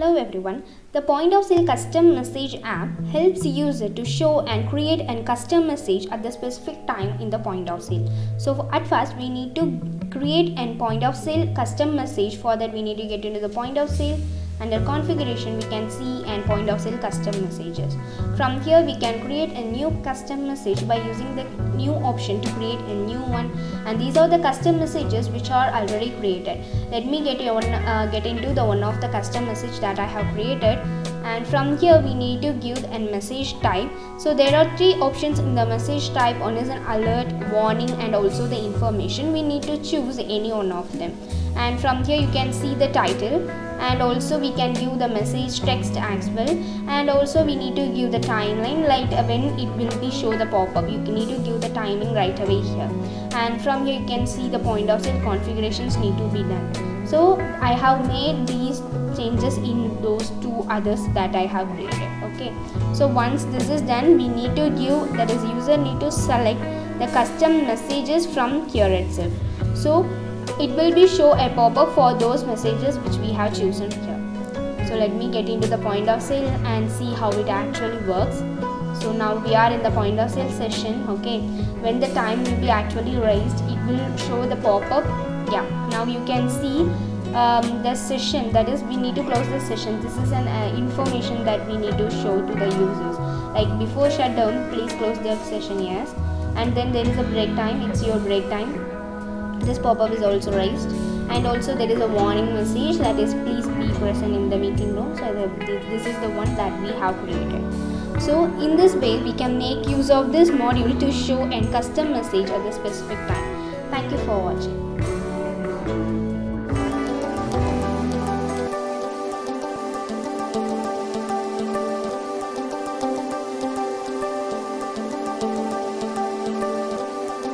Hello everyone. The point of sale custom message app helps user to show and create a custom message at the specific time in the point of sale. So at first we need to create a point of sale custom message. For that we need to get into the point of sale. Under configuration we can see and point of sale custom messages. From here we can create a new custom message by using the new option to create a new one, and these are the custom messages which are already created. Let me get into the one of the custom message that I have created, and from here we need to give a message type. So there are three options in the message type. One is an alert, warning, and also the information. We need to choose any one of them, and from here you can see the title, and also we can give the message text as well, and also we need to give the timeline, like when it will be show the pop-up. You need to give the timing right away here, and from here you can see the point of sale configurations need to be done. So I have made these changes in those two others that I have created. Okay, so once this is done, we need to give, that is user need to select the custom messages from here itself. So it will be show a pop-up for those messages which we have chosen here. So let me get into the point of sale and see how it actually works. So now we are in the point of sale session. Okay, when the time will be actually raised, it will show the pop-up. Yeah, now you can see the session, that is we need to close the session. This is an information that we need to show to the users, like before shutdown please close the session, yes, and then there is a break time, it's your break time. This pop-up is also raised, and also there is a warning message, that is please be present in the meeting room. So this is the one that we have created. So in this way we can make use of this module to show a custom message at the specific time. Thank you for watching.